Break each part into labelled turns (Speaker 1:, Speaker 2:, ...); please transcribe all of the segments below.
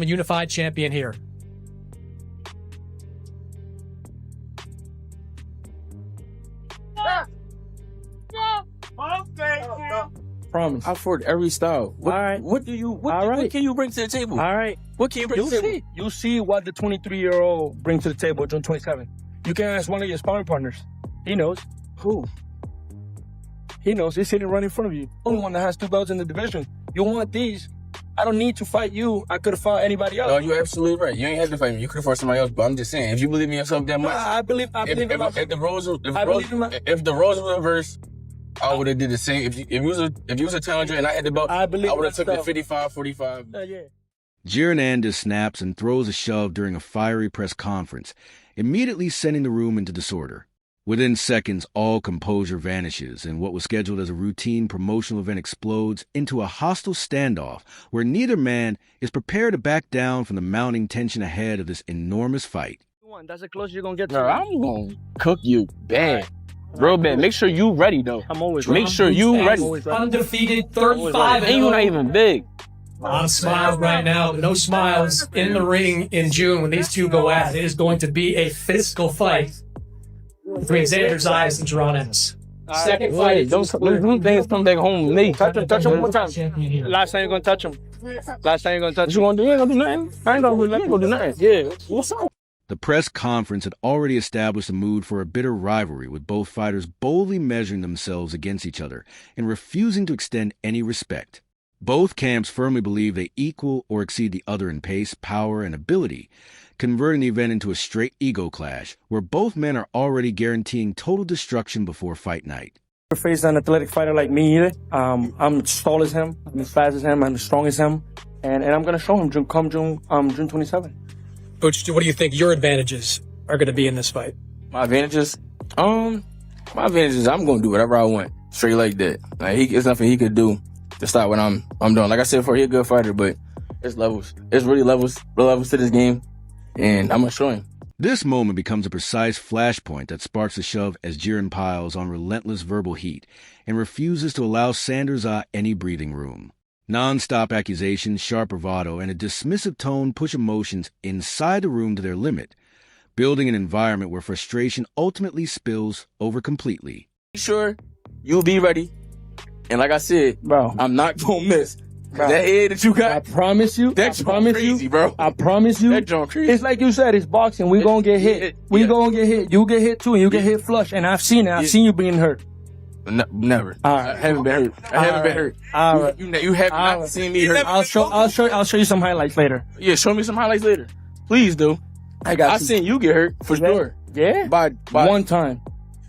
Speaker 1: a unified champion here.
Speaker 2: Promise.
Speaker 3: I afford every style. What,
Speaker 2: all right.
Speaker 3: What can you bring to the table?
Speaker 2: All right.
Speaker 3: What can you bring to the table?
Speaker 2: You'll see what the 23-year-old brings to the table June 27th. You can ask one of your sparring partners. He knows.
Speaker 3: Who?
Speaker 2: He knows. He's sitting right in front of you. Only one that has 2 belts in the division. You want these? I don't need to fight you. I could have fought anybody else.
Speaker 3: No, you're absolutely right. You ain't have to fight me. You could have fought somebody else. But I'm just saying, if you believe me in something that much,
Speaker 2: I believe
Speaker 3: if the roles were reversed, I would have did the same. If you was a challenger and I had the belt, I would have took the 55-45.
Speaker 4: Yeah. Jaron snaps and throws a shove during a fiery press conference, immediately sending the room into disorder. Within seconds, all composure vanishes, and what was scheduled as a routine promotional event explodes into a hostile standoff where neither man is prepared to back down from the mounting tension ahead of this enormous fight.
Speaker 2: That's the closest you're going to get to.
Speaker 3: No, I'm going to cook you bad. Real bad. Make sure you ready, though.
Speaker 2: I'm always ready.
Speaker 3: Make sure you ready.
Speaker 1: Undefeated 35.
Speaker 3: And you're not even big.
Speaker 1: On smiles right now. No smiles in the ring in June when these two go at it. It is going to be a physical fight between Xander Zayas and Jaron Ennis. Second fight.
Speaker 3: Don't things come back home with me. Touch him one more time.
Speaker 2: Last time you're going to touch him. Last time you're going to touch
Speaker 3: What you going to do? You ain't going to do nothing. I ain't going to let me go do nothing. Yeah. What's up?
Speaker 4: The press conference had already established a mood for a bitter rivalry, with both fighters boldly measuring themselves against each other and refusing to extend any respect. Both camps firmly believe they equal or exceed the other in pace, power, and ability, converting the event into a straight ego clash, where both men are already guaranteeing total destruction before fight night.
Speaker 2: Never faced an athletic fighter like me either. I'm as tall as him, I'm as fast as him, I'm as strong as him, and I'm going to show him June 27th.
Speaker 1: Coach, what do you think your advantages are going to be in this fight?
Speaker 3: My advantages? I'm going to do whatever I want. Straight like that. Like, it's nothing he could do to stop what I'm doing. Like I said before, he's a good fighter, but it's levels. It's really levels to this game, and I'm going to show him.
Speaker 4: This moment becomes a precise flashpoint that sparks a shove as Jaron piles on relentless verbal heat and refuses to allow Xander Zayas any breathing room. Non-stop accusations, sharp bravado, and a dismissive tone push emotions inside the room to their limit, building an environment where frustration ultimately spills over completely.
Speaker 3: Sure, you'll be ready. And like I said, bro, I'm not going to miss. Bro, that head that you got,
Speaker 2: I promise you.
Speaker 3: That's crazy, bro.
Speaker 2: I promise you.
Speaker 3: That junk crazy.
Speaker 2: It's like you said, it's boxing. We gonna get hit. We gonna get hit. You get hit too, and you get hit flush. And I've seen it. I've seen you being hurt.
Speaker 3: No, never. I haven't been hurt. I haven't been hurt.
Speaker 2: All right.
Speaker 3: You have not seen me hurt.
Speaker 2: I'll show you some highlights later.
Speaker 3: Yeah, show me some highlights later. Please do. I seen you get hurt for sure.
Speaker 2: Yeah. By one time.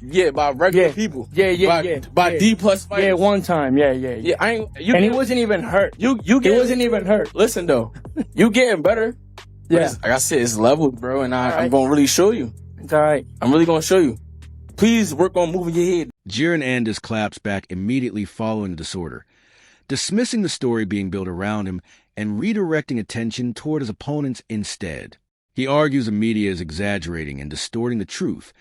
Speaker 3: Yeah, by regular people. By D+ fighters.
Speaker 2: Yeah, one time. Yeah.
Speaker 3: And
Speaker 2: he wasn't even hurt. He wasn't even hurt.
Speaker 3: Listen though, you getting better.
Speaker 2: Yeah.
Speaker 3: Like I said, it's level, bro, and I'm gonna really show you.
Speaker 2: It's all right.
Speaker 3: I'm really gonna show you. Please work on moving your head.
Speaker 4: Jaron Ennis claps back immediately following the disorder, dismissing the story being built around him and redirecting attention toward his opponents instead. He argues the media is exaggerating and distorting the truth,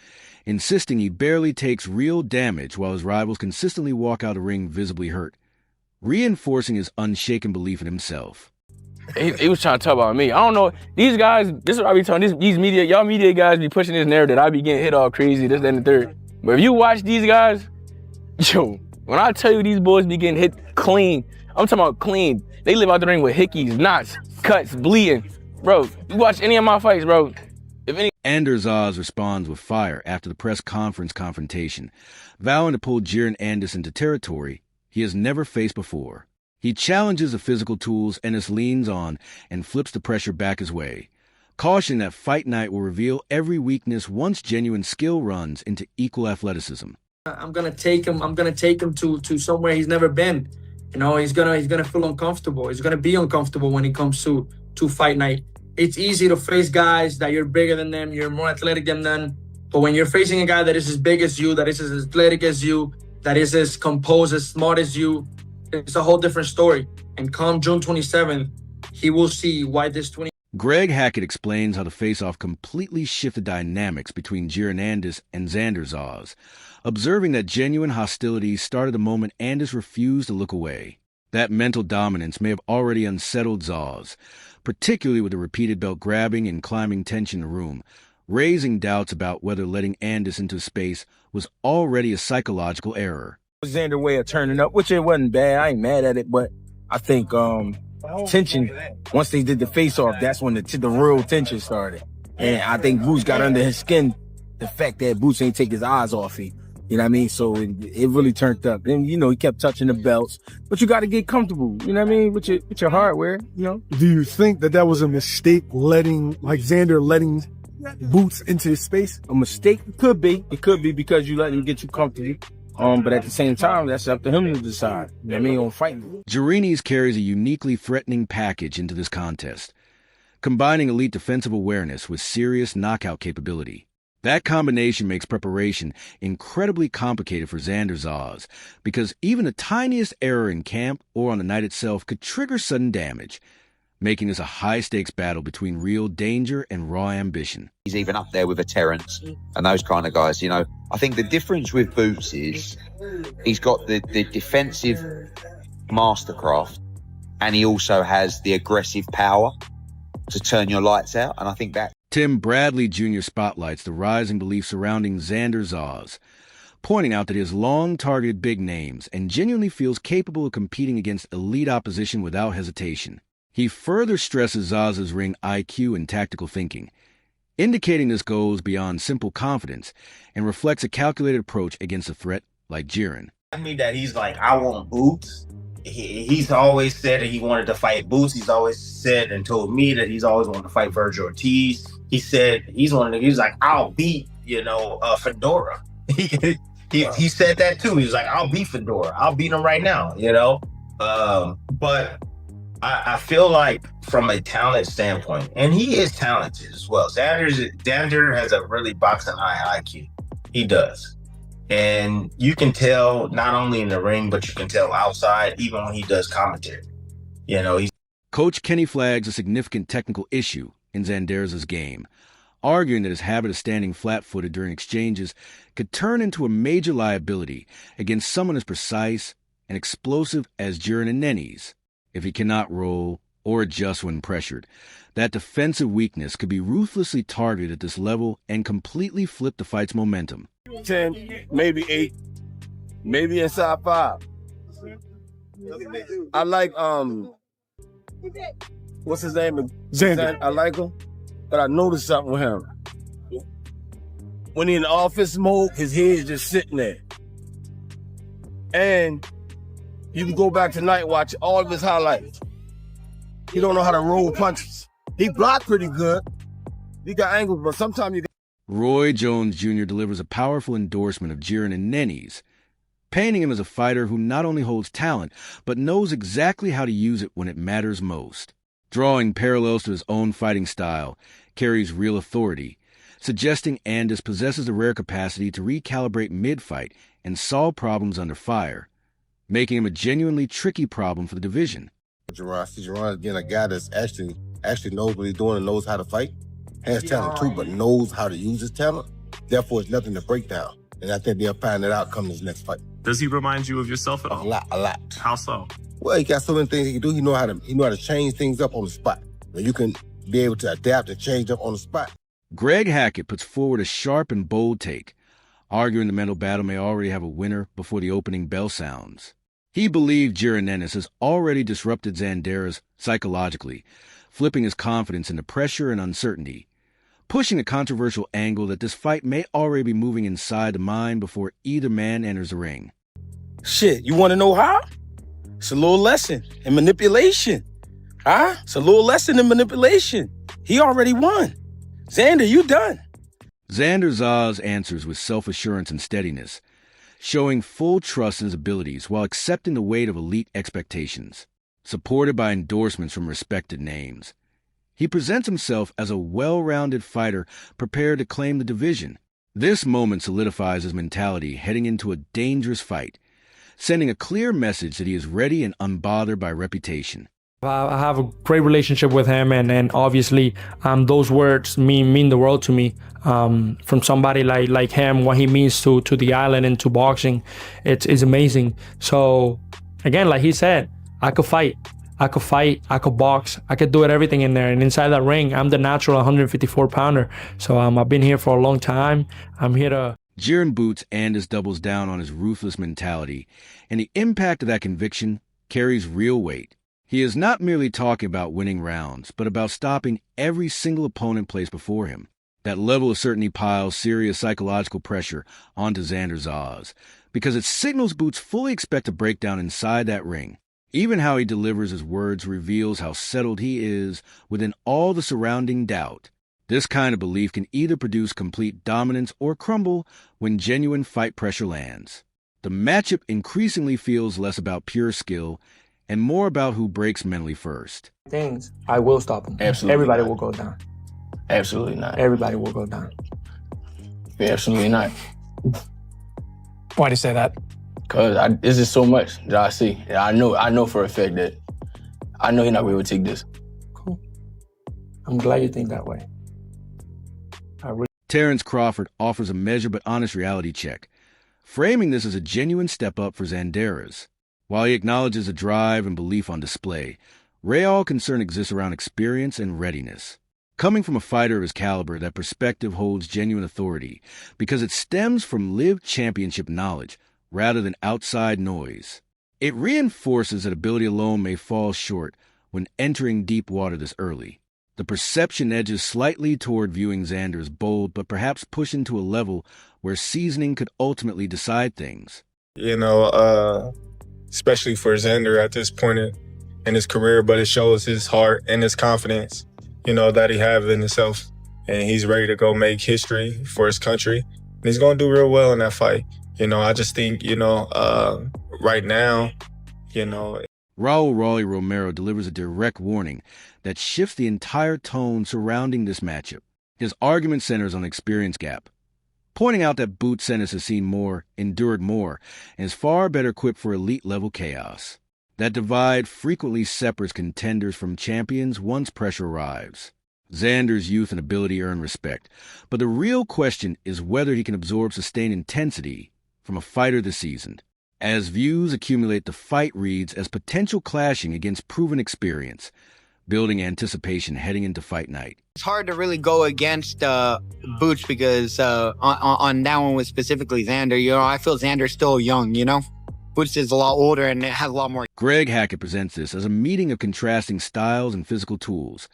Speaker 4: insisting he barely takes real damage while his rivals consistently walk out of the ring visibly hurt, reinforcing his unshaken belief in himself.
Speaker 3: He was trying to talk about me. I don't know. These guys, this is what I be telling these media, y'all media guys be pushing this narrative that I be getting hit all crazy, this, that, and the third. But if you watch these guys, yo, when I tell you these boys be getting hit clean, I'm talking about clean. They live out the ring with hickeys, knots, cuts, bleeding. Bro, you watch any of my fights, bro.
Speaker 4: XanderZayas responds with fire after the press conference confrontation, vowing to pull Jaron Ennis into territory he has never faced before. He challenges the physical tools Ennis leans on and flips the pressure back his way, cautioning that fight night will reveal every weakness once genuine skill runs into equal athleticism.
Speaker 2: I'm gonna take him to somewhere he's never been. You know, he's gonna feel uncomfortable. He's gonna be uncomfortable when it comes to fight night. It's easy to face guys that you're bigger than them, you're more athletic than them. But when you're facing a guy that is as big as you, that is as athletic as you, that is as composed, as smart as you, it's a whole different story. And come June 27th, he will see why this
Speaker 4: Greg Hackett explains how the face-off completely shifted dynamics between Jaron Ennis and Xander Zayas, observing that genuine hostility started the moment Ennis refused to look away. That mental dominance may have already unsettled Zayas, particularly with the repeated belt grabbing and climbing tension in the room, raising doubts about whether letting Ennis into space was already a psychological error.
Speaker 5: Xander way of turning up, which it wasn't bad. I ain't mad at it, but I think tension, once they did the face-off, that's when the real tension started. And I think Boots got under his skin, the fact that Boots ain't take his eyes off him. You know what I mean? So it really turned up. And, you know, he kept touching the belts. But you got to get comfortable, you know what I mean, with your hardware, you know?
Speaker 6: Do you think that was a mistake Xander letting Boots into his space?
Speaker 5: A mistake? It could be. It could be because you let him get you comfortable. But at the same time, that's up to him to decide. You know what I mean? On fighting.
Speaker 4: JaronEnnis carries a uniquely threatening package into this contest, combining elite defensive awareness with serious knockout capability. That combination makes preparation incredibly complicated for Xander Zayas, because even the tiniest error in camp or on the night itself could trigger sudden damage, making this a high-stakes battle between real danger and raw ambition.
Speaker 7: He's even up there with a Terrence and those kind of guys, you know. I think the difference with Boots is he's got the defensive mastercraft, and he also has the aggressive power to turn your lights out, and I think that
Speaker 4: Tim Bradley Jr. spotlights the rising belief surrounding Xander Zayas, pointing out that he has long targeted big names and genuinely feels capable of competing against elite opposition without hesitation. He further stresses Zayas' ring IQ and tactical thinking, indicating this goes beyond simple confidence and reflects a calculated approach against a threat like Jaron.
Speaker 8: I mean that he's like, I want Boots. He's always said that he wanted to fight Boots. He's always said and told me that he's always wanted to fight Virgil Ortiz. He said he's like, I'll beat, Fedora. He said that too. He was like, I'll beat Fedora. I'll beat him right now, But I feel like from a talent standpoint, and he is talented as well. Xander has a really boxing high IQ. He does. And you can tell not only in the ring, but you can tell outside, even when he does commentary.
Speaker 4: Coach Kenny flags a significant technical issue in Xander's game, arguing that his habit of standing flat-footed during exchanges could turn into a major liability against someone as precise and explosive as JaronEnnis if he cannot roll or adjust when pressured. That defensive weakness could be ruthlessly targeted at this level and completely flip the fight's momentum.
Speaker 5: 10, maybe 8, maybe inside 5. I like, what's his name?
Speaker 6: Xander.
Speaker 5: I like him, but I noticed something with him. When he's in office mode, his head's just sitting there. And you can go back tonight, watch all of his highlights. He don't know how to roll punches. He blocked pretty good. He got angles, but sometimes you
Speaker 4: Roy Jones Jr. delivers a powerful endorsement of JaronEnnis, painting him as a fighter who not only holds talent, but knows exactly how to use it when it matters most. Drawing parallels to his own fighting style, carries real authority, suggesting Ennis possesses the rare capacity to recalibrate mid-fight and solve problems under fire, making him a genuinely tricky problem for the division.
Speaker 9: Jaron is being a guy that's actually knows what he's doing and knows how to fight. Has talent too, but knows how to use his talent. Therefore, it's nothing to break down. And I think they'll find that out come this next fight.
Speaker 10: Does he remind you of yourself at all?
Speaker 9: A lot.
Speaker 10: How so?
Speaker 9: Well, he got so many things he can do. He know how to change things up on the spot. You can be able to adapt and change up on the spot.
Speaker 4: Greg Hackett puts forward a sharp and bold take, arguing the mental battle may already have a winner before the opening bell sounds. He believed JaronEnnis has already disrupted Xander's psychologically, flipping his confidence into pressure and uncertainty, pushing a controversial angle that this fight may already be moving inside the mind before either man enters the ring.
Speaker 5: Shit, you want to know how? It's a little lesson in manipulation. Huh? It's a little lesson in manipulation. He already won. Xander, you done.
Speaker 4: Xander Zayas answers with self-assurance and steadiness, showing full trust in his abilities while accepting the weight of elite expectations. Supported by endorsements from respected names, he presents himself as a well-rounded fighter prepared to claim the division. This moment solidifies his mentality heading into a dangerous fight, sending a clear message that he is ready and unbothered by reputation.
Speaker 11: I have a great relationship with him, and obviously those words mean the world to me. From somebody like him, what he means to the island and to boxing, it's amazing. So again, like he said, I could fight. I could fight, I could box, I could do it everything in there. And inside that ring, I'm the natural 154 pounder. So I've been here for a long time. I'm here to...
Speaker 4: Jaron boots Ennis doubles down on his ruthless mentality, and the impact of that conviction carries real weight. He is not merely talking about winning rounds, but about stopping every single opponent placed before him. That level of certainty piles serious psychological pressure onto Xander Zayas, because it signals Boots fully expect a breakdown inside that ring. Even how he delivers his words reveals how settled he is within all the surrounding doubt. This kind of belief can either produce complete dominance or crumble when genuine fight pressure lands. The matchup increasingly feels less about pure skill and more about who breaks mentally first.
Speaker 11: Things, I will stop him.
Speaker 3: Absolutely
Speaker 11: Everybody
Speaker 3: not.
Speaker 11: will go down.
Speaker 3: Absolutely not.
Speaker 11: Everybody will go down.
Speaker 3: Absolutely not.
Speaker 1: Why do you say that?
Speaker 3: Cause it's just so much that I see. And I know for a fact that I know he's not going to be able to take this.
Speaker 11: Cool. I'm glad you think that way.
Speaker 4: Terrence Crawford offers a measured but honest reality check, framing this as a genuine step up for Xanderas. While he acknowledges the drive and belief on display, real concern exists around experience and readiness. Coming from a fighter of his caliber, that perspective holds genuine authority because it stems from lived championship knowledge rather than outside noise. It reinforces that ability alone may fall short when entering deep water this early. The perception edges slightly toward viewing Xander as bold, but perhaps pushing to a level where seasoning could ultimately decide things.
Speaker 12: You know, especially for Xander at this point in his career, but it shows his heart and his confidence, you know, that he have in himself. And he's ready to go make history for his country. And he's going to do real well in that fight. You know, I just think, you know, right now, you know.
Speaker 4: Raul Rolly Romero delivers a direct warning that shifts the entire tone surrounding this matchup. His argument centers on the experience gap, pointing out that Boots Ennis has seen more, endured more, and is far better equipped for elite-level chaos. That divide frequently separates contenders from champions once pressure arrives. Xander's youth and ability earn respect, but the real question is whether he can absorb sustained intensity from a fighter this seasoned. As views accumulate, the fight reads as potential clashing against proven experience, building anticipation heading into fight night.
Speaker 13: It's hard to really go against Boots because on that one with specifically Xander, you know, I feel Xander's still young, you know? Boots is a lot older and has a lot more.
Speaker 4: Greg Hackett presents this as a meeting of contrasting styles and physical tools,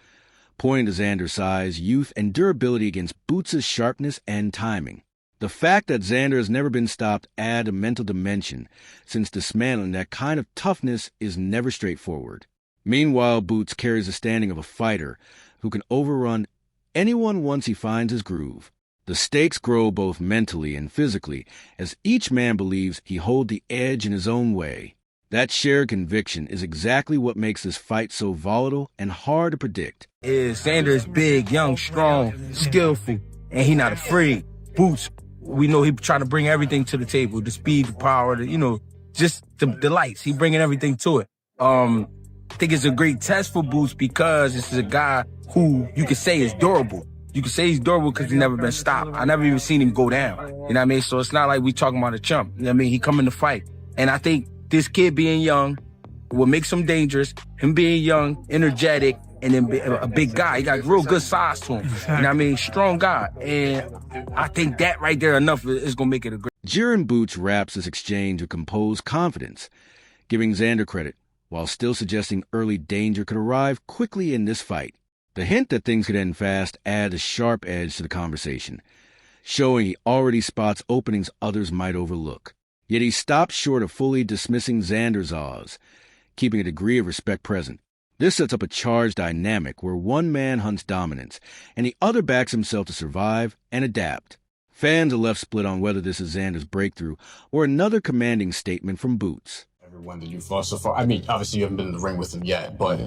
Speaker 4: pointing to Xander's size, youth, and durability against Boots' sharpness and timing. The fact that Xander has never been stopped adds a mental dimension, since dismantling that kind of toughness is never straightforward. Meanwhile, Boots carries the standing of a fighter who can overrun anyone once he finds his groove. The stakes grow both mentally and physically as each man believes he holds the edge in his own way. That shared conviction is exactly what makes this fight so volatile and hard to predict.
Speaker 5: Xander is big, young, strong, skillful, and he not afraid. Boots, we know he trying to bring everything to the table, the speed, the power, you know, just the lights. He bringing everything to it. I think it's a great test for Boots because this is a guy who you could say is durable. You could say he's durable because he's never been stopped. I never even seen him go down. You know what I mean? So it's not like we talking about a chump. You know what I mean? He coming to fight. And I think this kid being young will make him dangerous. Him being young, energetic, and then a big guy. He got real good size to him. You know what I mean? Strong guy. And I think that right there enough is going to make it a great.
Speaker 4: Jaron Boots wraps this exchange with composed confidence, giving Xander credit, while still suggesting early danger could arrive quickly in this fight. The hint that things could end fast adds a sharp edge to the conversation, showing he already spots openings others might overlook. Yet he stops short of fully dismissing Xander Zayas, keeping a degree of respect present. This sets up a charged dynamic where one man hunts dominance, and the other backs himself to survive and adapt. Fans are left split on whether this is Xander's breakthrough or another commanding statement from Boots.
Speaker 14: Everyone that you've fought so far, I mean, obviously you haven't been in the ring with him yet, but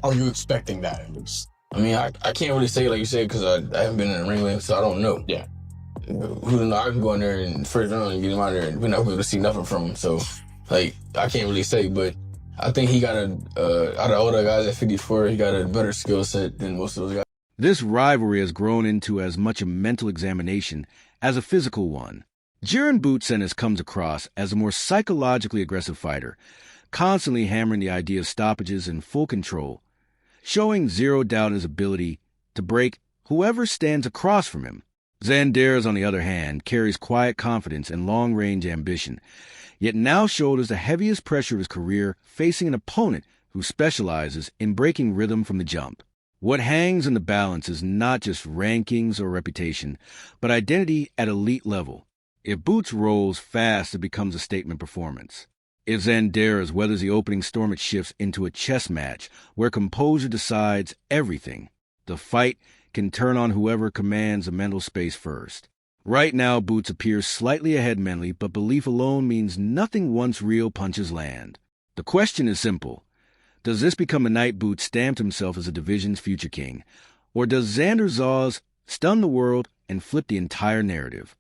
Speaker 14: are you expecting that at least?
Speaker 3: I mean, I can't really say like you said because I haven't been in the ring with him, so I don't know.
Speaker 14: Yeah.
Speaker 3: Who knows? I can go in there and first round and get him out of there, and we're not able to see nothing from him. So, like, I can't really say, but I think he got out of all the guys at 54, he got a better skill set than most of those guys.
Speaker 4: This rivalry has grown into as much a mental examination as a physical one. Jaron Boots Ennis comes across as a more psychologically aggressive fighter, constantly hammering the idea of stoppages and full control, showing zero doubt in his ability to break whoever stands across from him. Xander's, on the other hand, carries quiet confidence and long-range ambition, yet now shoulders the heaviest pressure of his career facing an opponent who specializes in breaking rhythm from the jump. What hangs in the balance is not just rankings or reputation, but identity at elite level. If Boots rolls fast, it becomes a statement performance. If Xander's weathers the opening storm, it shifts into a chess match where composure decides everything. The fight can turn on whoever commands the mental space first. Right now, Boots appears slightly ahead mentally, but belief alone means nothing once real punches land. The question is simple. Does this become a night Boots stamped himself as a division's future king? Or does XanderZayas stun the world and flip the entire narrative?